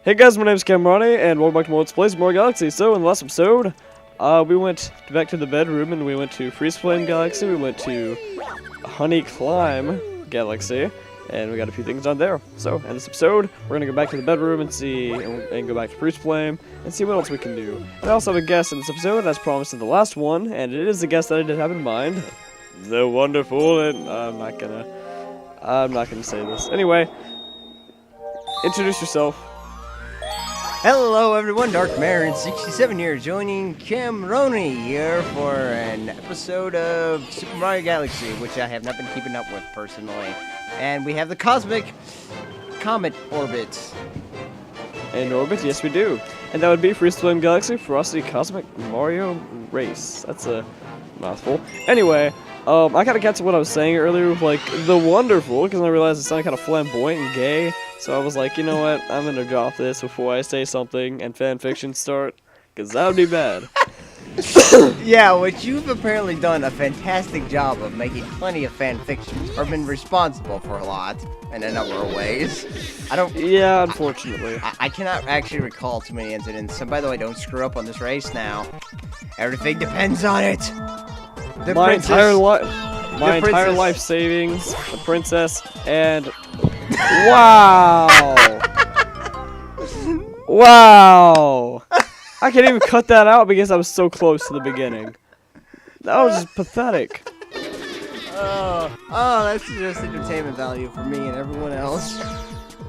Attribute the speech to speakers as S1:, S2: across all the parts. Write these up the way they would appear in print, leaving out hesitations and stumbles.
S1: Hey guys, my name is Mmmhhhmmm, and welcome back to more Let's Plays More Galaxy. So, in the last episode, we went back to the bedroom, and we went to Freeze Flame Galaxy, we went to Honey Climb Galaxy, and we got a few things on there. So, in this episode, we're gonna go back to the bedroom and see, and go back to Freeze Flame, and see what else we can do. And I also have a guest in this episode, as promised in the last one, and it is the guest that I did have in mind. The wonderful, and I'm not gonna say this. Anyway, introduce yourself.
S2: Hello everyone, DarkMarron67 here, joining Mmmhhhmmm here for an episode of Super Mario Galaxy, which I have not been keeping up with personally. And we have the Cosmic Comet Orbit.
S1: In orbit, yes we do. And that would be Freeze Flame Galaxy Ferocity Cosmic Mario Race. That's a mouthful. Anyway, I kind of got to what I was saying earlier with, like, the wonderful, because I realized it sounded kind of flamboyant and gay. So I was like, you know what, I'm gonna drop this before I say something and fanfiction start, because that would be bad.
S2: Yeah, which you've apparently done a fantastic job of making plenty of fanfictions, or been responsible for a lot, in a number of ways.
S1: Yeah, unfortunately.
S2: I cannot actually recall too many incidents, so by the way, don't screw up on this race now. Everything depends on it.
S1: My entire life savings, the princess, and... Wow! Wow! I can't even cut that out because I was so close to the beginning. That was just pathetic.
S2: Oh, that's just entertainment value for me and everyone else.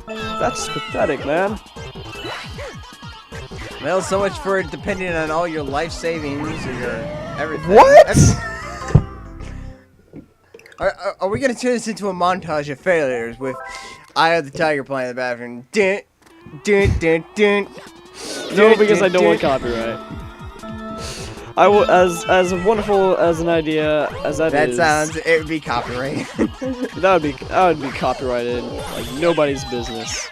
S1: That's just pathetic, man.
S2: Well, so much for it depending on all your life savings or your everything.
S1: What?
S2: Are we gonna turn this into a montage of failures with Eye of the Tiger playing in the bathroom? Dun, dun, dun, dun,
S1: No, because I don't want copyright. As wonderful as an idea as that is.
S2: That sounds, it would be copyrighted.
S1: that would be copyrighted like nobody's business.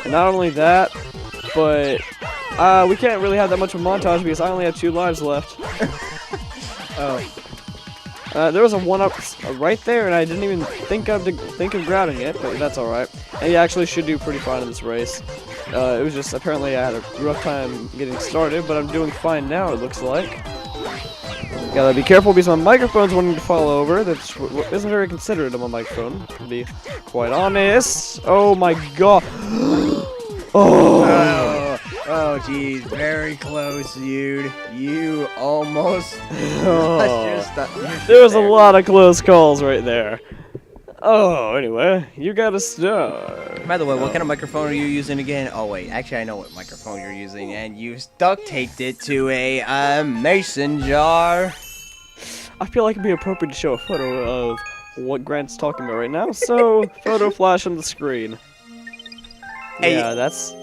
S1: And not only that, but we can't really have that much of a montage because I only have 2 lives left.
S2: Oh.
S1: There was a 1-up right there, and I didn't even think of grabbing it, but that's alright. And you actually should do pretty fine in this race. It was just, apparently I had a rough time getting started, but I'm doing fine now, it looks like. Gotta be careful because my microphone's wanting to fall over. That isn't very considerate of my microphone, to be quite honest. Oh my god.
S2: Oh, jeez, very close, dude. You almost...
S1: There was a lot of close calls right there. Oh, anyway, you gotta start.
S2: By the way, what kind of microphone are you using again? Oh, wait, actually, I know what microphone you're using, and you duct taped it to a mason jar.
S1: I feel like it'd be appropriate to show a photo of what Grant's talking about right now, so photo flash on the screen.
S2: Hey.
S1: Yeah, that's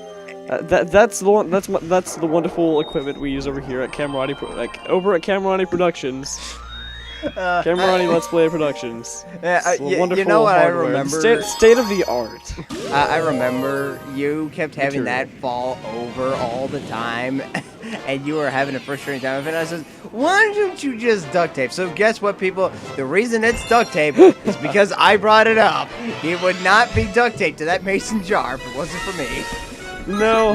S1: the wonderful equipment we use over here at Mmmhhhmmm Productions. Mmmhhhmmm Let's Play Productions.
S2: You know what hardware. I remember?
S1: State of the art.
S2: I remember you kept having that fall over all the time, and you were having a frustrating time with it. And I said, why don't you just duct tape? So guess what, people? The reason it's duct tape is because I brought it up. It would not be duct tape to that mason jar if it wasn't for me.
S1: No,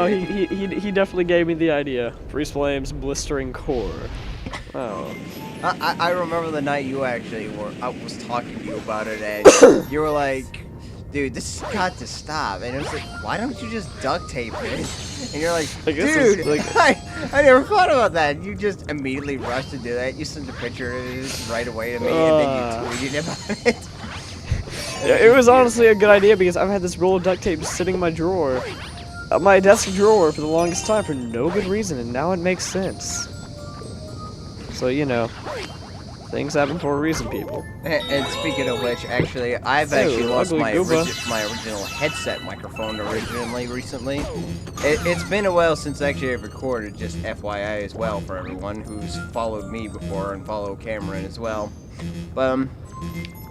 S1: he definitely gave me the idea. Freeze Flame's blistering core. Oh.
S2: I remember the night you actually I was talking to you about it, and you were like, dude, this has got to stop. And it was like, why don't you just duct tape it? And you're like, dude, I never thought about that. And you just immediately rushed to do that. You sent a picture of it right away to me, and then you tweeted about it.
S1: Yeah, it was honestly a good idea because I've had this roll of duct tape sitting in my drawer, my desk drawer, for the longest time for no good reason, and now it makes sense. So, you know, things happen for a reason, people.
S2: And speaking of which, actually, I've actually lost my original headset microphone recently. It's been a while since actually I've recorded, just FYI as well for everyone who's followed me before and follow Cameron as well. But,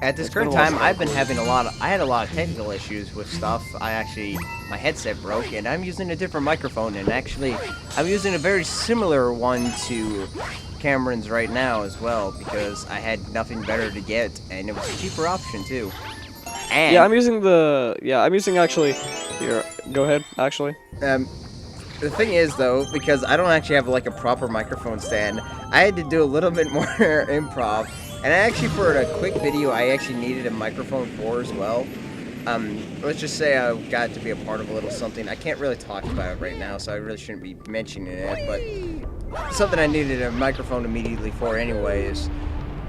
S2: at this current time, I've been having I had a lot of technical issues with stuff. My headset broke, and I'm using a different microphone, and actually, I'm using a very similar one to Cameron's right now as well, because I had nothing better to get, and it was a cheaper option, too. And
S1: I'm using actually Here, go ahead, actually.
S2: The thing is, though, because I don't actually have like a proper microphone stand, I had to do a little bit more improv. And actually, for a quick video, I actually needed a microphone for as well. Let's just say I got to be a part of a little something. I can't really talk about it right now, so I really shouldn't be mentioning it. But something I needed a microphone immediately for, anyways.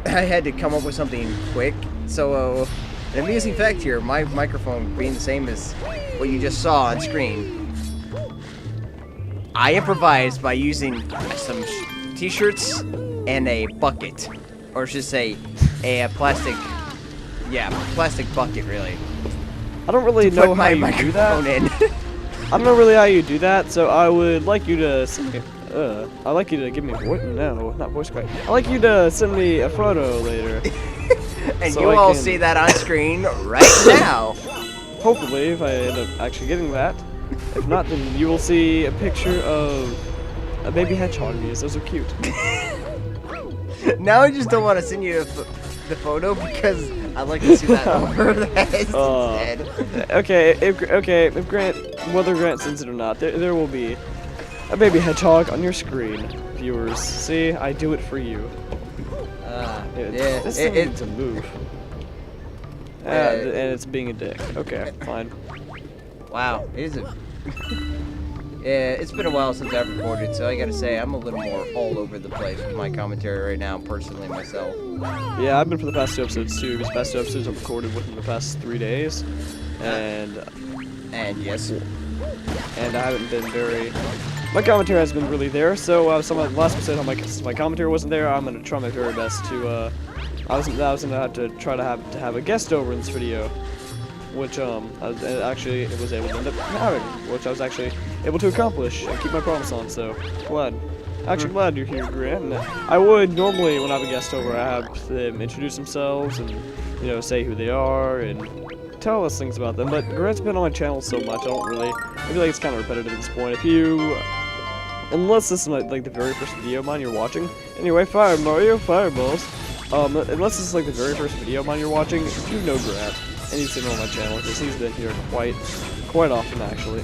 S2: I had to come up with something quick. So, an amusing fact here: my microphone being the same as what you just saw on screen. I improvised by using some t-shirts and a bucket, or should say, a plastic bucket, really.
S1: I don't really know how you do that. I don't know really how you do that, so I would like you to send me, I'd like you to give me no, not voice crack. I'd like you to send me a photo later.
S2: And so you all see that on screen right now.
S1: Hopefully, if I end up actually getting that. If not, then you will see a picture of a baby hedgehog. Those are cute.
S2: Now I just don't want to send you the photo because I'd like to see that over the head instead.
S1: Okay, if Grant, whether Grant sends it or not, there will be a baby hedgehog on your screen, viewers. See, I do it for you. This thing needs to move. And it's being a dick. Okay, fine.
S2: Wow, it is a... Yeah, it's been a while since I've recorded, so I gotta say, I'm a little more all over the place with my commentary right now, personally, myself.
S1: Yeah, I've been for the past 2 episodes, too. These past 2 episodes I've recorded within the past 3 days. And yes. And I haven't been very... My commentary has been really there, so last episode, my commentary wasn't there, I'm gonna try my very best to, I was gonna have to try to have a guest over in this video. Which I was able to end up having, which I was actually able to accomplish and keep my promise on. So glad you're here, Grant. And I would normally, when I have a guest over, I have them introduce themselves and say who they are and tell us things about them. But Grant's been on my channel so much, I feel like it's kind of repetitive at this point. Unless this is like the very first video of mine you're watching. Anyway, Fire Mario, Fireballs. Unless this is like the very first video of mine you're watching, you know Grant. And he's been on my channel because he's been here quite often, actually.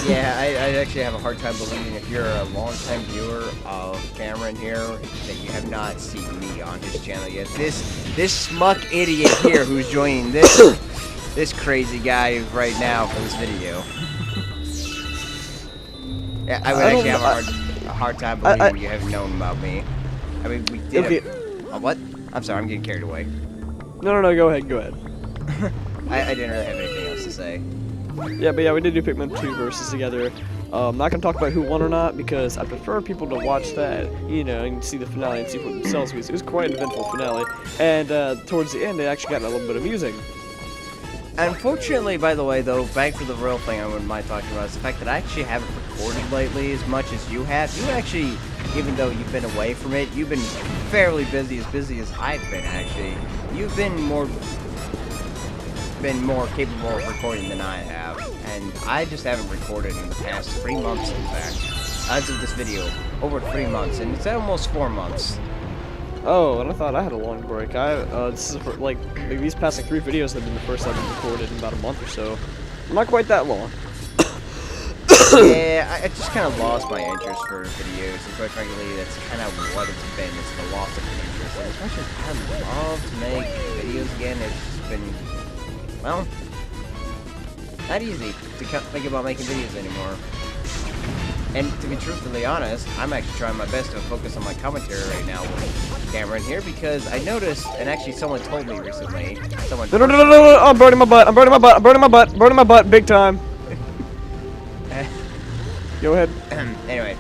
S2: Yeah, I actually have a hard time believing if you're a long-time viewer of Cameron here that you have not seen me on his channel yet. This smuck idiot here who's joining this crazy guy right now for this video. Yeah, I would actually have a hard time believing you have known about me. I mean, we did. What? I'm sorry, I'm getting carried away.
S1: No, go ahead.
S2: I didn't really have anything else to say.
S1: Yeah, but yeah, we did do Pikmin 2 versus together. I'm not gonna talk about who won or not because I prefer people to watch that, and see the finale and see for themselves. It was quite an eventful finale, and towards the end, it actually got a little bit amusing.
S2: Unfortunately, by the way, though, back to the real thing I wouldn't mind talking about is the fact that I actually haven't recorded lately as much as you have. You actually, even though you've been away from it, you've been fairly busy as I've been, actually. You've been more capable of recording than I have, and I just haven't recorded in the past 3 months, in fact. As of this video, over 3 months, and it's almost 4 months.
S1: Oh, and I thought I had a long break. This is like these past 3 videos have been the first I've been recorded in about a month or so. Not quite that long.
S2: Yeah, I just kind of lost my interest for videos, and quite frankly, that's kind of what it's been. It's the loss of interest. And as much as I love to make videos again, it's just been, well, not easy to think about making videos anymore. And to be truthfully honest, I'm actually trying my best to focus on my commentary right now with Cameron here because I noticed, and actually someone told me recently,
S1: No, I'm burning my butt, big time. Go ahead.
S2: Anyway,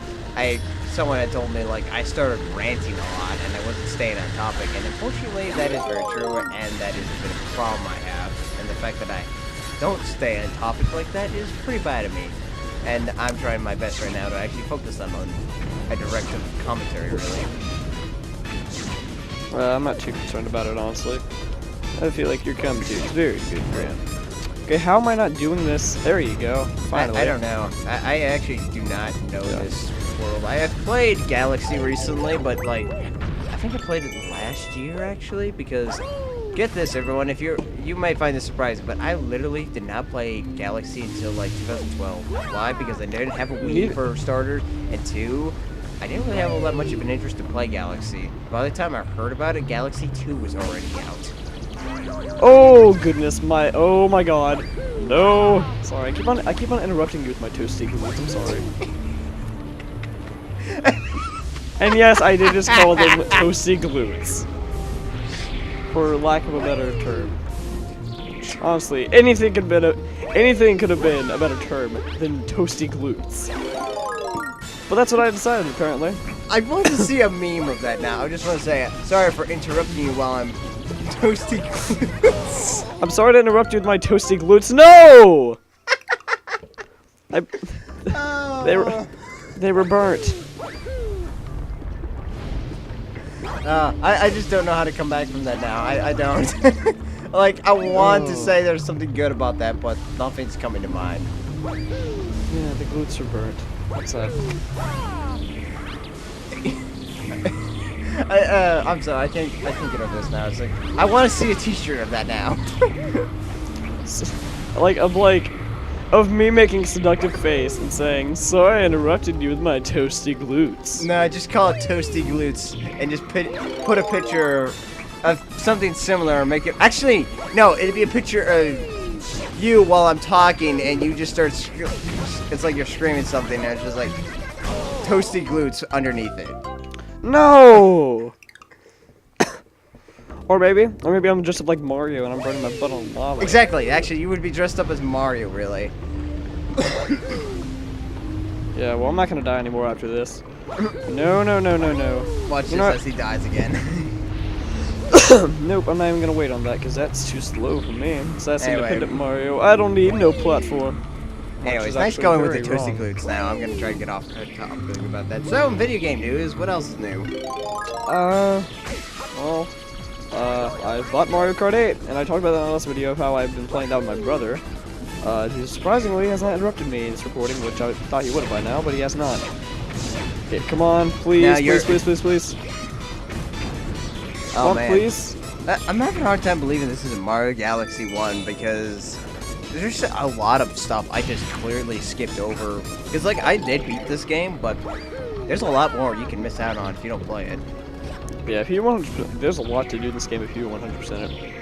S2: someone had told me, like, I started ranting a lot and I wasn't staying on topic, and unfortunately that is very true, and that is a bit of a problem I have, and the fact that I don't stay on topic like that is pretty bad of me. And I'm trying my best right now to actually focus on a direction of commentary, really.
S1: I'm not too concerned about it, honestly. I feel like your commentary is very good, Grant. Okay, how am I not doing this? There you go. Finally.
S2: I don't know. I actually do not know this world. I have played Galaxy recently, but, like, I think I played it last year, actually, because get this, everyone. If you might find this surprising, but I literally did not play Galaxy until like 2012. Why? Because I didn't have a Wii for starters, and 2, I didn't really have all that much of an interest to play Galaxy. By the time I heard about it, Galaxy 2 was already out.
S1: Oh goodness, oh my god. No. Sorry, I keep on interrupting you with my toasty glutes. I'm sorry. And yes, I did just call them toasty glutes. For lack of a better term. Honestly, anything could have been a better term than toasty glutes. But that's what I decided, apparently.
S2: I want to see a meme of that now. I just want to say, sorry for interrupting you while I'm toasty glutes.
S1: I'm sorry to interrupt you with my toasty glutes. No! They were burnt.
S2: I just don't know how to come back from that now. I don't. Like, I want to say there's something good about that, but nothing's coming to mind.
S1: Yeah, the glutes are burnt. What's that?
S2: I'm sorry, I can't get over this now. It's like, I want to see a t-shirt of that now. Of me making a seductive face and saying, sorry I interrupted you with my toasty glutes. No, just call it toasty glutes and just put a picture of something similar and make it... Actually, no, it'd be a picture of you while I'm talking and you just start... It's like you're screaming something and it's just like toasty glutes underneath it.
S1: No! Or maybe I'm dressed up like Mario and I'm burning my butt on lava.
S2: Exactly. Actually, you would be dressed up as Mario, really.
S1: Yeah, well, I'm not gonna die anymore after this. No.
S2: Watch this as he dies again.
S1: Nope, I'm not even gonna wait on that because that's too slow for me. That's independent Mario. I don't need no platform.
S2: Anyways, nice going with the toasty glutes now. I'm gonna try to get off the topic about that. So, in video game news, what else is new?
S1: I bought Mario Kart 8, and I talked about that in the last video of how I've been playing that with my brother, who surprisingly has not interrupted me in this recording, which I thought he would have by now, but he has not. Okay, come on, please.
S2: Oh, man.
S1: Please.
S2: I'm having a hard time believing this is a Mario Galaxy 1 because there's a lot of stuff I just clearly skipped over. Because, like, I did beat this game, but there's a lot more you can miss out on if you don't play it.
S1: Yeah, if you want, there's a lot to do in this game if you 100% it.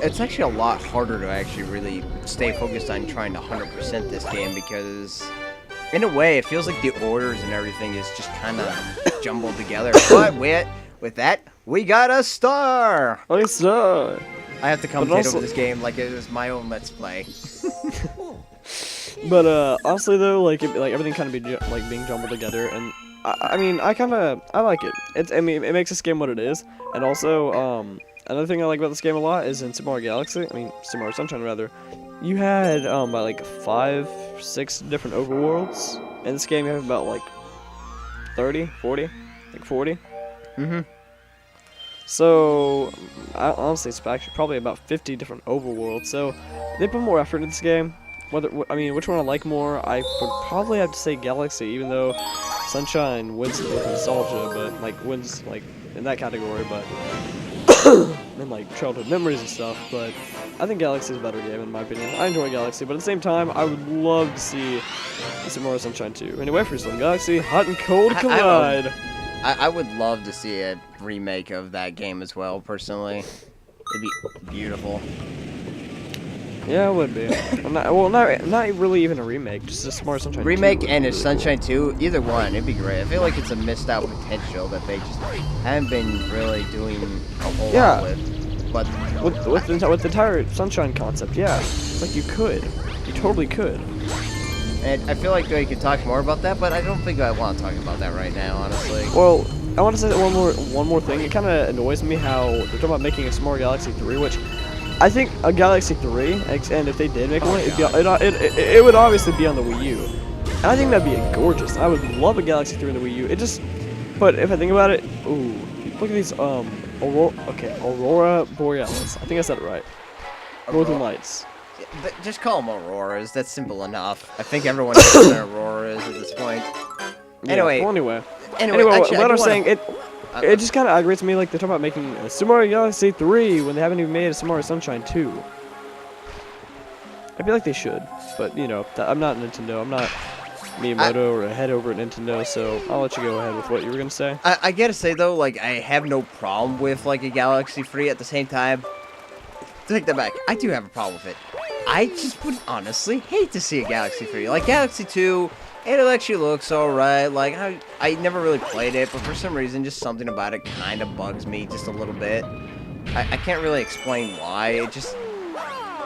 S2: It's actually a lot harder to actually really stay focused on trying to 100% this game because, in a way, it feels like the orders and everything is just kind of jumbled together. But with that, we got a star!
S1: A star!
S2: I have to commentate over this game like it was my own Let's Play.
S1: But honestly though, like everything kind of being jumbled together, and I mean I like it. It makes this game what it is, and also another thing I like about this game a lot is in Super Mario Galaxy. I mean Super Mario Sunshine rather. You had about like 5-6 different overworlds. In this game you have about like 30, 40, like 40.
S2: Mm-hmm.
S1: So honestly, it's actually probably about 50 different overworlds. So they put more effort into this game. Which one I like more? I would probably have to say Galaxy, even though Sunshine wins with nostalgia, but wins in that category, but in like childhood memories and stuff. But I think Galaxy is a better game in my opinion. I enjoy Galaxy, but at the same time, I would love to see Super Mario Sunshine 2. Anyway, for some Galaxy, hot and cold collide.
S2: I would love to see a remake of that game as well, personally. It'd be beautiful.
S1: Yeah, it would be. Not really even a remake, just a Super Mario Sunshine 2.
S2: Remake and a Sunshine 2, either one, it'd be great. I feel like it's a missed out potential that they just haven't been really doing a whole lot with. But
S1: with the entire Sunshine concept, yeah, it's like you totally could.
S2: And I feel like they could talk more about that, but I don't think I want to talk about that right now, honestly.
S1: Well, I want to say one more thing. It kind of annoys me how they're talking about making a Super Mario Galaxy 3, which I think a Galaxy 3, and if they did make one, it would obviously be on the Wii U. And I think that'd be gorgeous. I would love a Galaxy 3 on the Wii U. But if I think about it, ooh, look at these Aurora Borealis. I think I said it right. Northern Lights.
S2: Just call them Auroras. That's simple enough. I think everyone knows what an Aurora is at this point.
S1: Yeah,
S2: Anyway.
S1: Well, anyway,
S2: actually,
S1: what I'm saying, It just kind of aggravates me, like, they're talking about making a Super Mario Galaxy 3 when they haven't even made a Super Mario Sunshine 2. I feel like they should, but, you know, I'm not Nintendo. I'm not Miyamoto or a head over at Nintendo, so I'll let you go ahead with what you were going to say.
S2: I gotta say, though, like, I have no problem with, like, a Galaxy 3 at the same time. Take that back. I do have a problem with it. I just would honestly hate to see a Galaxy 3. Like, Galaxy 2, it actually looks alright. Like, I never really played it, but for some reason, just something about it kind of bugs me just a little bit. I can't really explain why. It just...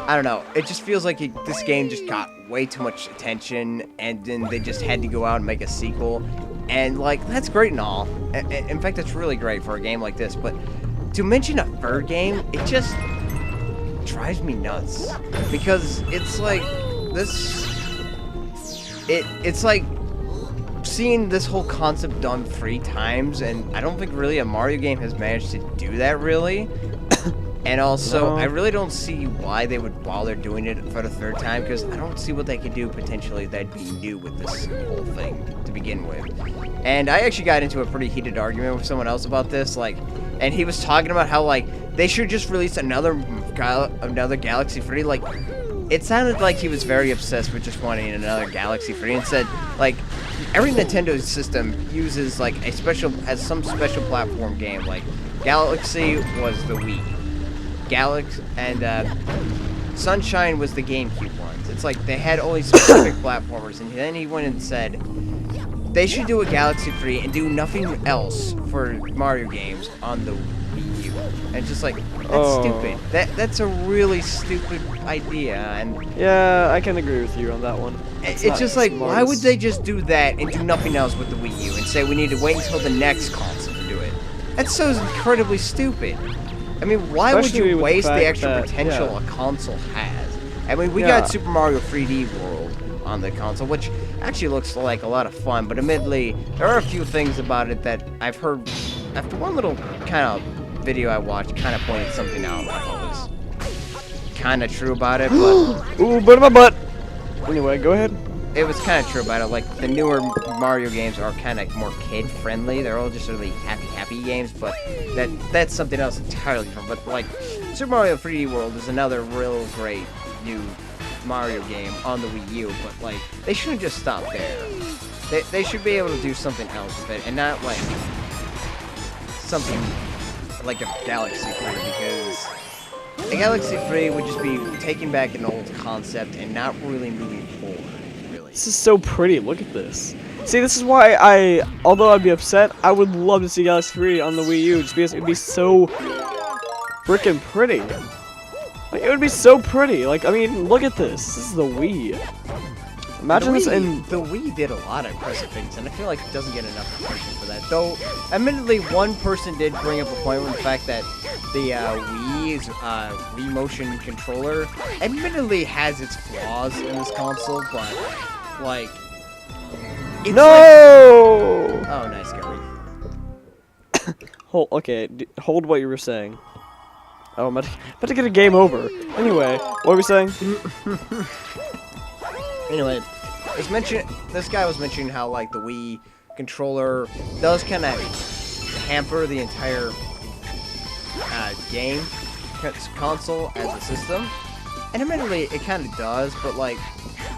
S2: I don't know. It just feels like this game just got way too much attention, and then they just had to go out and make a sequel. And, like, that's great and all. In fact, it's really great for a game like this. But to mention a third game, it just drives me nuts. Because it's like this... It's like seeing this whole concept done 3 times, and I don't think really a Mario game has managed to do that, really. And also,
S1: No.
S2: I really don't see why they would bother doing it for the 3rd time, because I don't see what they could do potentially that'd be new with this whole thing to begin with. And I actually got into a pretty heated argument with someone else about this, like, and he was talking about how, like, they should just release another Galaxy 3. Like, it sounded like he was very obsessed with just wanting another Galaxy 3, and said, like, every Nintendo system uses, like, has some special platform game. Like, Galaxy was the Wii. Sunshine was the GameCube ones. It's like they had only specific platformers, and then he went and said they should do a Galaxy 3 and do nothing else for Mario games on the Wii U. And just like, that's stupid. That's a really stupid idea. And
S1: Yeah, I can agree with you on that one.
S2: it's just like, why would they just do that and do nothing else with the Wii U and say we need to wait until the next console to do it? That's so incredibly stupid. I mean, why would you waste the extra potential a console has? I mean, we got Super Mario 3D World on the console, which actually looks like a lot of fun, but admittedly, there are a few things about it that I've heard, after one little kind of video I watched, kind of pointed something out that I thought was kind of true about it, but...
S1: Ooh, butt in my butt! Anyway, go ahead.
S2: It was kind of true about it. Like, the newer Mario games are kind of more kid-friendly. They're all just really happy games, but that's something else entirely different. But, like, Super Mario 3D World is another real great new Mario game on the Wii U, but, like, they shouldn't just stop there. They should be able to do something else with it, and not, like, something like a Galaxy 3, because a Galaxy 3 would just be taking back an old concept and not really moving forward.
S1: This is so pretty. Look at this. See, this is why although I'd be upset, I would love to see Galaxy 3 on the Wii U, just because it'd be so freaking pretty. Like, it would be so pretty. Like, I mean, look at this. This is the Wii. Imagine this in...
S2: The Wii did a lot of impressive things, and I feel like it doesn't get enough attention for that. Though, admittedly, one person did bring up a point with the fact that the Wii's Wii motion controller admittedly has its flaws in this console, but, like... It's
S1: no!
S2: Like... Oh, nice, Gary.
S1: Hold what you were saying. Oh, I'm about to get a game over. Anyway, what were we saying?
S2: Anyway, this guy was mentioning how, like, the Wii controller does kind of hamper the entire game console as a system. And admittedly, it kind of does, but, like,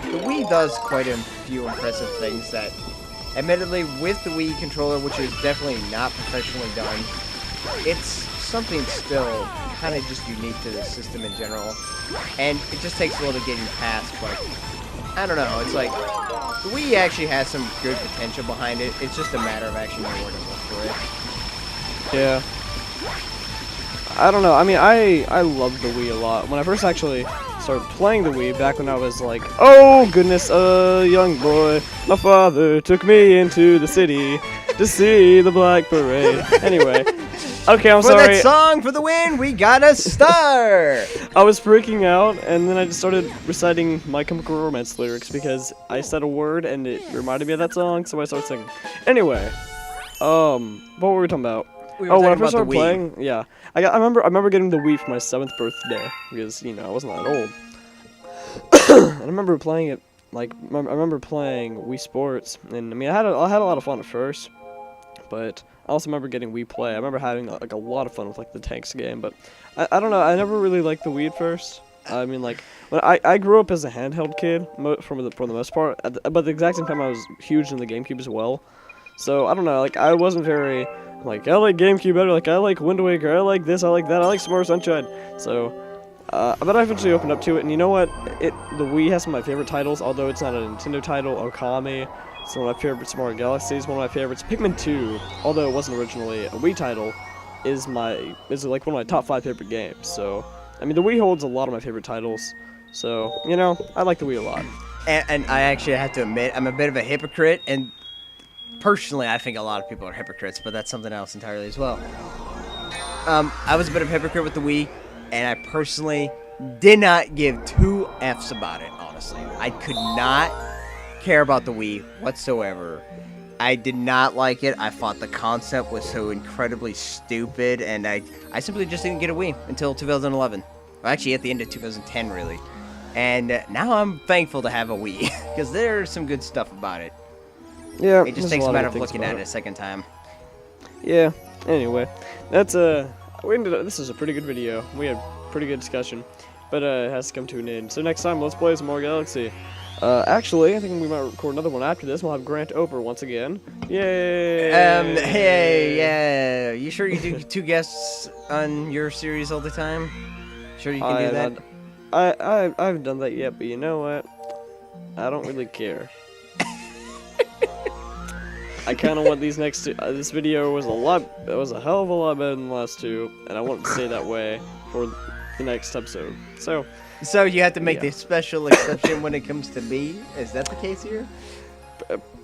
S2: the Wii does quite a few impressive things that, admittedly, with the Wii controller, which is definitely not professionally done, it's something still kind of just unique to the system in general. And it just takes a little getting past, but I don't know, it's like, the Wii actually has some good potential behind it. It's just a matter of actually knowing where to look for it.
S1: Yeah. I don't know. I mean, I loved the Wii a lot. When I first actually started playing the Wii, back when I was like, oh goodness, a young boy, my father took me into the city to see the Black Parade. Anyway. Okay, I'm sorry.
S2: For that song for the win, we got a star!
S1: I was freaking out, and then I just started reciting My Chemical Romance lyrics because I said a word and it reminded me of that song, so I started singing. Anyway, what were we talking about?
S2: We were
S1: when I
S2: talking
S1: first
S2: about
S1: started
S2: the Wii.
S1: playing, yeah. I remember getting the Wii for my 7th birthday because, you know, I wasn't that old. And I remember playing it, like, I remember playing Wii Sports, and I mean, I had a lot of fun at first, but I also remember getting Wii Play. I remember having like a lot of fun with like the tanks game, but I don't know. I never really liked the Wii at first. I mean, like, when I grew up as a handheld kid for the most part, but at the exact same time I was huge in the GameCube as well. So I don't know. Like, I wasn't very like I like GameCube better. Like, I like Wind Waker. I like this. I like that. I like Summer Sunshine. So. But I eventually opened up to it, and you know what? The Wii has some of my favorite titles, although it's not a Nintendo title. Okami, it's one of my favorites. Mario Galaxy is one of my favorites. Pikmin 2, although it wasn't originally a Wii title, is like one of my top 5 favorite games. So, I mean, the Wii holds a lot of my favorite titles. So, you know, I like the Wii a lot.
S2: And I actually have to admit, I'm a bit of a hypocrite, and personally, I think a lot of people are hypocrites, but that's something else entirely as well. I was a bit of a hypocrite with the Wii. And I personally did not give 2 F's about it, honestly. I could not care about the Wii whatsoever. I did not like it. I thought the concept was so incredibly stupid, and I simply just didn't get a Wii until 2011. Well, actually, at the end of 2010, really. And now I'm thankful to have a Wii, because there's some good stuff about it.
S1: Yeah,
S2: it just takes a matter of looking at it a second time.
S1: Yeah, anyway, that's this is a pretty good video. We had pretty good discussion, but it has to come to an end. So next time, let's play some more Galaxy. Actually, I think we might record another one after this. We'll have Grant Oper once again. Yay!
S2: Hey, yeah. You sure you do 2 guests on your series all the time? Sure you can do that?
S1: I haven't done that yet, but you know what? I don't really care. I kind of want these next 2. This video was a hell of a lot better than the last 2, and I want to stay that way for the next episode. So you have to make the special exception when it comes to me. Is that the case here?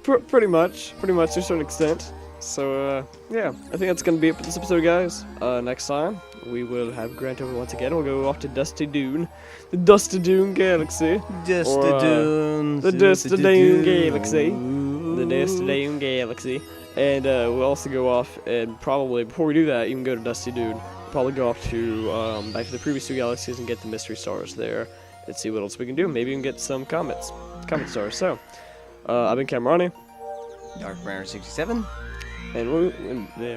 S1: Pretty much to a certain extent. So yeah, I think that's gonna be it for this episode, guys. Next time we will have Grant over once again. We'll go off to Dusty Dune, the Dusty Dune Galaxy,
S2: the Dusty
S1: Dune Galaxy, and we'll also go off and probably before we do that, even go to Dusty Dune. Probably go off to back to the previous 2 galaxies and get the mystery stars there and see what else we can do. Maybe we can get some comet stars. So, I've been DarkMarron,
S2: DarkMarron67,
S1: and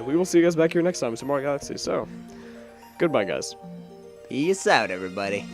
S1: we will see you guys back here next time with some more Galaxy. So, goodbye, guys.
S2: Peace out, everybody.